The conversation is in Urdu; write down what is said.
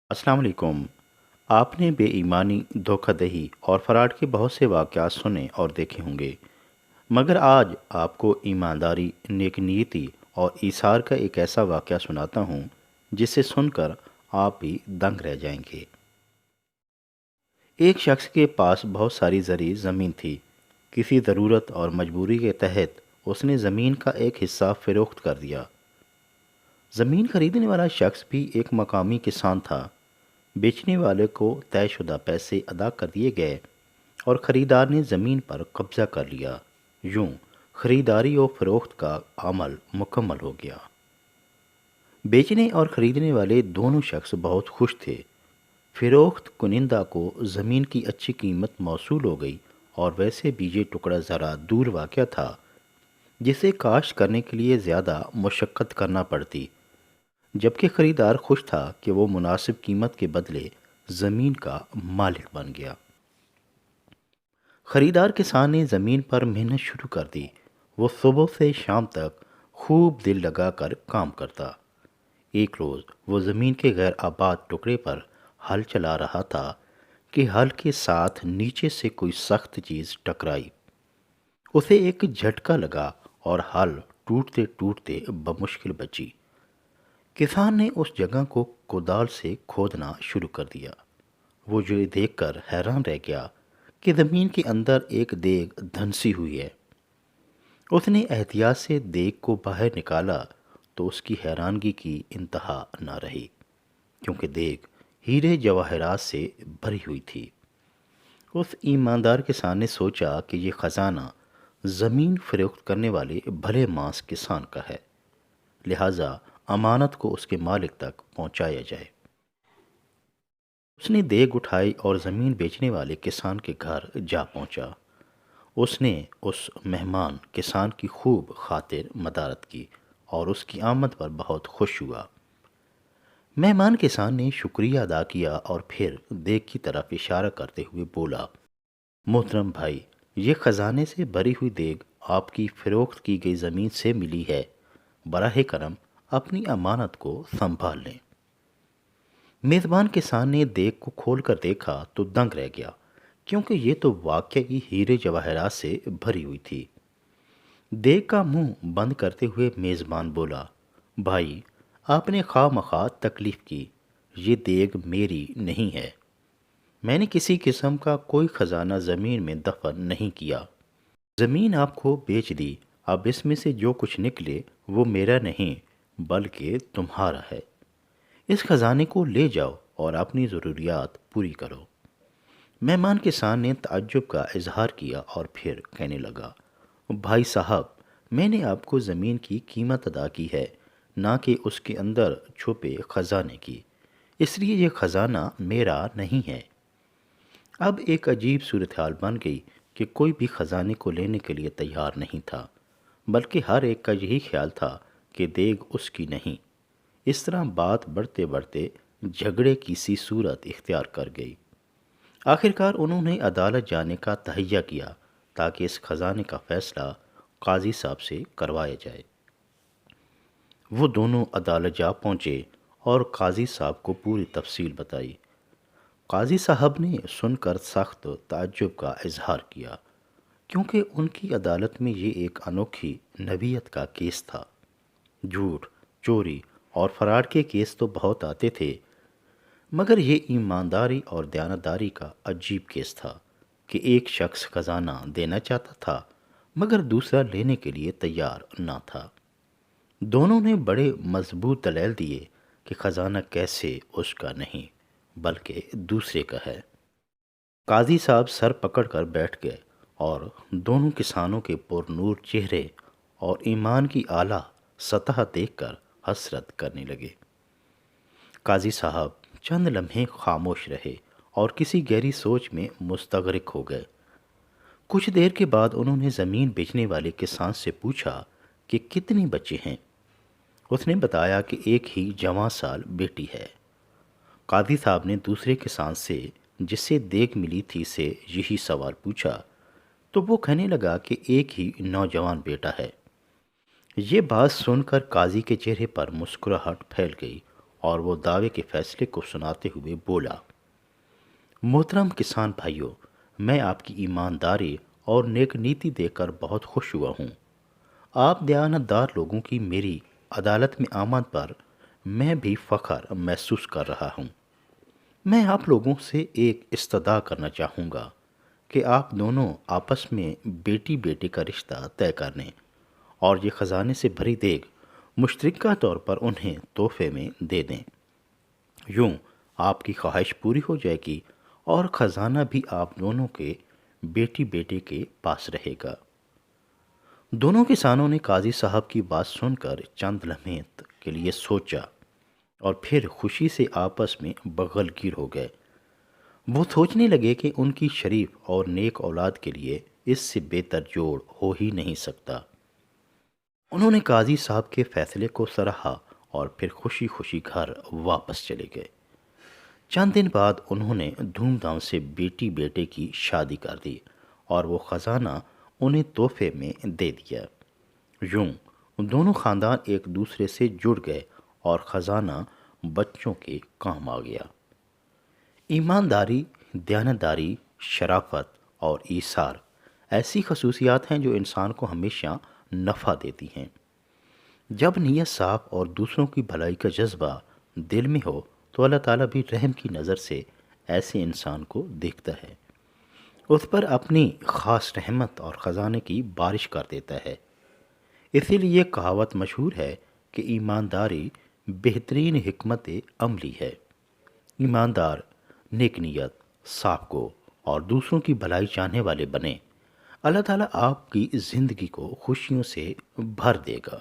السلام علیکم۔ آپ نے بے ایمانی، دھوکہ دہی اور فراڈ کے بہت سے واقعات سنے اور دیکھے ہوں گے، مگر آج آپ کو ایمانداری، نیک نیتی اور ایثار کا ایک ایسا واقعہ سناتا ہوں جسے سن کر آپ بھی دنگ رہ جائیں گے۔ ایک شخص کے پاس بہت ساری زرعی زمین تھی۔ کسی ضرورت اور مجبوری کے تحت اس نے زمین کا ایک حصہ فروخت کر دیا۔ زمین خریدنے والا شخص بھی ایک مقامی کسان تھا۔ بیچنے والے کو طے شدہ پیسے ادا کر دیے گئے اور خریدار نے زمین پر قبضہ کر لیا۔ یوں خریداری و فروخت کا عمل مکمل ہو گیا۔ بیچنے اور خریدنے والے دونوں شخص بہت خوش تھے۔ فروخت کنندہ کو زمین کی اچھی قیمت موصول ہو گئی اور ویسے بھی یہ ٹکڑا ذرا دور واقع تھا جسے کاشت کرنے کے لیے زیادہ مشقت کرنا پڑتی، جبکہ خریدار خوش تھا کہ وہ مناسب قیمت کے بدلے زمین کا مالک بن گیا۔ خریدار کسان نے زمین پر محنت شروع کر دی۔ وہ صبح سے شام تک خوب دل لگا کر کام کرتا۔ ایک روز وہ زمین کے غیر آباد ٹکڑے پر ہل چلا رہا تھا کہ ہل کے ساتھ نیچے سے کوئی سخت چیز ٹکرائی۔ اسے ایک جھٹکا لگا اور ہل ٹوٹتے ٹوٹتے بمشکل بچی۔ کسان نے اس جگہ کو کودال سے کھودنا شروع کر دیا۔ وہ جو دیکھ کر حیران رہ گیا کہ زمین کے اندر ایک دیگ دھنسی ہوئی ہے۔ اس نے احتیاط سے دیگ کو باہر نکالا تو اس کی حیرانگی کی انتہا نہ رہی، کیونکہ دیگ ہیرے جواہرات سے بھری ہوئی تھی۔ اس ایماندار کسان نے سوچا کہ یہ خزانہ زمین فروخت کرنے والے بھلے مانس کسان کا ہے، لہٰذا امانت کو اس کے مالک تک پہنچایا جائے۔ اس نے دیگ اٹھائی اور زمین بیچنے والے کسان کے گھر جا پہنچا۔ اس نے اس مہمان کسان کی خوب خاطر مدارت کی اور اس کی آمد پر بہت خوش ہوا۔ مہمان کسان نے شکریہ ادا کیا اور پھر دیگ کی طرف اشارہ کرتے ہوئے بولا، محترم بھائی، یہ خزانے سے بھری ہوئی دیگ آپ کی فروخت کی گئی زمین سے ملی ہے۔ براہ کرم اپنی امانت کو سنبھال لیں۔ میزبان کسان نے دیگ کو کھول کر دیکھا تو دنگ رہ گیا، کیونکہ یہ تو واقعی ہیرے جواہرات سے بھری ہوئی تھی۔ دیگ کا منہ بند کرتے ہوئے میزبان بولا، بھائی، آپ نے خواہ مخواہ تکلیف کی، یہ دیگ میری نہیں ہے۔ میں نے کسی قسم کا کوئی خزانہ زمین میں دفن نہیں کیا۔ زمین آپ کو بیچ دی، اب اس میں سے جو کچھ نکلے وہ میرا نہیں بلکہ تمہارا ہے۔ اس خزانے کو لے جاؤ اور اپنی ضروریات پوری کرو۔ مہمان کسان نے تعجب کا اظہار کیا اور پھر کہنے لگا، بھائی صاحب، میں نے آپ کو زمین کی قیمت ادا کی ہے، نہ کہ اس کے اندر چھپے خزانے کی، اس لیے یہ خزانہ میرا نہیں ہے۔ اب ایک عجیب صورتحال بن گئی کہ کوئی بھی خزانے کو لینے کے لیے تیار نہیں تھا، بلکہ ہر ایک کا یہی خیال تھا کہ دیگ اس کی نہیں۔ اس طرح بات بڑھتے بڑھتے جھگڑے کی سی صورت اختیار کر گئی۔ آخرکار انہوں نے عدالت جانے کا تہیہ کیا تاکہ اس خزانے کا فیصلہ قاضی صاحب سے کروایا جائے۔ وہ دونوں عدالت جا پہنچے اور قاضی صاحب کو پوری تفصیل بتائی۔ قاضی صاحب نے سن کر سخت تعجب کا اظہار کیا، کیونکہ ان کی عدالت میں یہ ایک انوکھی نوعیت کا کیس تھا۔ جھوٹ، چوری اور فراڈ کے کیس تو بہت آتے تھے، مگر یہ ایمانداری اور دیانتداری کا عجیب کیس تھا کہ ایک شخص خزانہ دینا چاہتا تھا مگر دوسرا لینے کے لیے تیار نہ تھا۔ دونوں نے بڑے مضبوط دلائل دیے کہ خزانہ کیسے اس کا نہیں بلکہ دوسرے کا ہے۔ قاضی صاحب سر پکڑ کر بیٹھ گئے اور دونوں کسانوں کے پرنور چہرے اور ایمان کی اعلیٰ سطح دیکھ کر حسرت کرنے لگے۔ قاضی صاحب چند لمحے خاموش رہے اور کسی گہری سوچ میں مستغرق ہو گئے۔ کچھ دیر کے بعد انہوں نے زمین بیچنے والے کسان سے پوچھا کہ کتنے بچے ہیں۔ اس نے بتایا کہ ایک ہی جوان سال بیٹی ہے۔ قاضی صاحب نے دوسرے کسان سے جس سے دیگ ملی تھی سے یہی سوال پوچھا تو وہ کہنے لگا کہ ایک ہی نوجوان بیٹا ہے۔ یہ بات سن کر قاضی کے چہرے پر مسکراہٹ پھیل گئی اور وہ دعوے کے فیصلے کو سناتے ہوئے بولا، محترم کسان بھائیوں، میں آپ کی ایمانداری اور نیک نیتی دیکھ کر بہت خوش ہوا ہوں۔ آپ دیانت دار لوگوں کی میری عدالت میں آمد پر میں بھی فخر محسوس کر رہا ہوں۔ میں آپ لوگوں سے ایک استدعا کرنا چاہوں گا کہ آپ دونوں آپس میں بیٹی بیٹے کا رشتہ طے کر لیں اور یہ خزانے سے بھری دیگ مشترکہ طور پر انہیں تحفے میں دے دیں۔ یوں آپ کی خواہش پوری ہو جائے گی اور خزانہ بھی آپ دونوں کے بیٹی بیٹے کے پاس رہے گا۔ دونوں کسانوں نے قاضی صاحب کی بات سن کر چند لمحے کے لیے سوچا اور پھر خوشی سے آپس میں بغل گیر ہو گئے۔ وہ سوچنے لگے کہ ان کی شریف اور نیک اولاد کے لیے اس سے بہتر جوڑ ہو ہی نہیں سکتا۔ انہوں نے قاضی صاحب کے فیصلے کو سراہا اور پھر خوشی خوشی گھر واپس چلے گئے۔ چند دن بعد انہوں نے دھوم دھام سے بیٹی بیٹے کی شادی کر دی اور وہ خزانہ انہیں تحفے میں دے دیا۔ یوں دونوں خاندان ایک دوسرے سے جڑ گئے اور خزانہ بچوں کے کام آ گیا۔ ایمانداری، دیانتداری، شرافت اور ایثار ایسی خصوصیات ہیں جو انسان کو ہمیشہ نفع دیتی ہیں۔ جب نیت صاف اور دوسروں کی بھلائی کا جذبہ دل میں ہو تو اللہ تعالیٰ بھی رحم کی نظر سے ایسے انسان کو دیکھتا ہے، اس پر اپنی خاص رحمت اور خزانے کی بارش کر دیتا ہے۔ اسی لیے یہ کہاوت مشہور ہے کہ ایمانداری بہترین حکمت عملی ہے۔ ایماندار، نیک نیت، صاف گو اور دوسروں کی بھلائی چاہنے والے بنیں، اللہ تعالیٰ آپ کی زندگی کو خوشیوں سے بھر دے گا۔